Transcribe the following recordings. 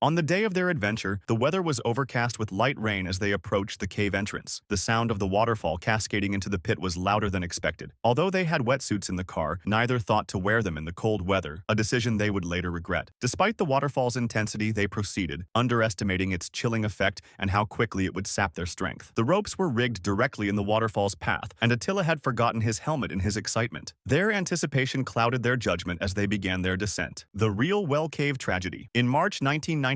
On the day of their adventure, the weather was overcast with light rain as they approached the cave entrance. The sound of the waterfall cascading into the pit was louder than expected. Although they had wetsuits in the car, neither thought to wear them in the cold weather, a decision they would later regret. Despite the waterfall's intensity, they proceeded, underestimating its chilling effect and how quickly it would sap their strength. The ropes were rigged directly in the waterfall's path, and Attila had forgotten his helmet in his excitement. Their anticipation clouded their judgment as they began their descent. The real well cave tragedy. In March 1997,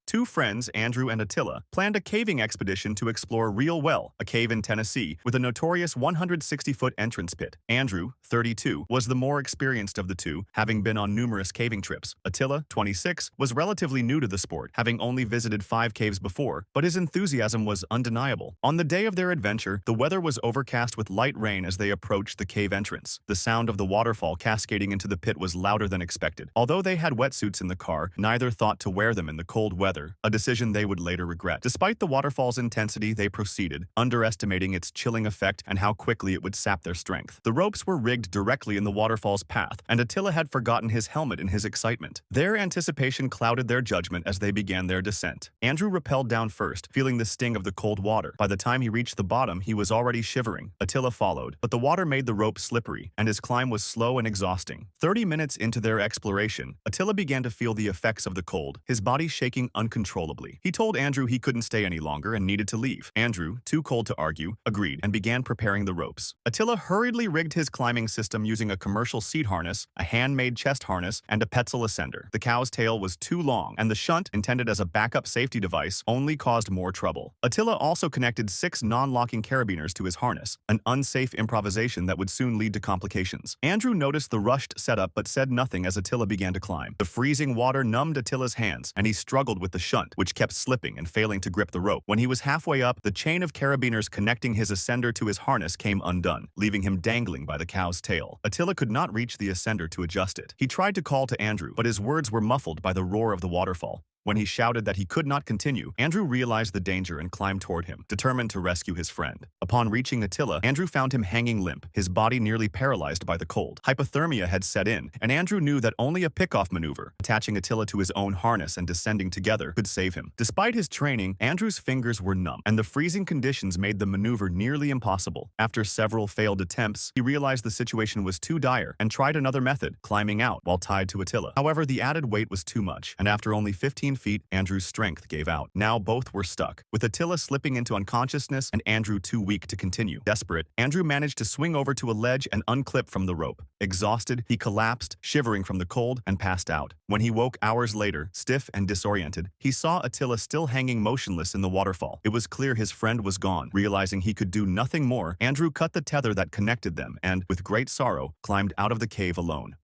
two friends, Andrew and Attila, planned a caving expedition to explore Real Well, a cave in Tennessee, with a notorious 160-foot entrance pit. Andrew, 32, was the more experienced of the two, having been on numerous caving trips. Attila, 26, was relatively new to the sport, having only visited 5 caves before, but his enthusiasm was undeniable. On the day of their adventure, the weather was overcast with light rain as they approached the cave entrance. The sound of the waterfall cascading into the pit was louder than expected. Although they had wetsuits in the car, neither thought to wear them in the cold weather, a decision they would later regret. Despite the waterfall's intensity, they proceeded, underestimating its chilling effect and how quickly it would sap their strength. The ropes were rigged directly in the waterfall's path, and Attila had forgotten his helmet in his excitement. Their anticipation clouded their judgment as they began their descent. Andrew rappelled down first, feeling the sting of the cold water. By the time he reached the bottom, he was already shivering. Attila followed, but the water made the rope slippery, and his climb was slow and exhausting. 30 minutes into their exploration, Attila began to feel the effects of the cold, his body shaking uncontrollably. He told Andrew he couldn't stay any longer and needed to leave. Andrew, too cold to argue, agreed and began preparing the ropes. Attila hurriedly rigged his climbing system using a commercial seat harness, a handmade chest harness, and a Petzl ascender. The cow's tail was too long, and the shunt, intended as a backup safety device, only caused more trouble. Attila also connected 6 non-locking carabiners to his harness, an unsafe improvisation that would soon lead to complications. Andrew noticed the rushed setup but said nothing as Attila began to climb. The freezing water numbed Attila's hands, and he struggled with the shunt, which kept slipping and failing to grip the rope. When he was halfway up, the chain of carabiners connecting his ascender to his harness came undone, leaving him dangling by the cow's tail. Attila could not reach the ascender to adjust it. He tried to call to Andrew, but his words were muffled by the roar of the waterfall. When he shouted that he could not continue, Andrew realized the danger and climbed toward him, determined to rescue his friend. Upon reaching Attila, Andrew found him hanging limp, his body nearly paralyzed by the cold. Hypothermia had set in, and Andrew knew that only a pick-off maneuver, attaching Attila to his own harness and descending together, could save him. Despite his training, Andrew's fingers were numb, and the freezing conditions made the maneuver nearly impossible. After several failed attempts, he realized the situation was too dire and tried another method, climbing out while tied to Attila. However, the added weight was too much, and after only 15 feet, Andrew's strength gave out. Now both were stuck, with Attila slipping into unconsciousness and Andrew too weak to continue. Desperate, Andrew managed to swing over to a ledge and unclip from the rope. Exhausted, he collapsed, shivering from the cold, and passed out. When he woke hours later, stiff and disoriented, he saw Attila still hanging motionless in the waterfall. It was clear his friend was gone. Realizing he could do nothing more, Andrew cut the tether that connected them and, with great sorrow, climbed out of the cave alone.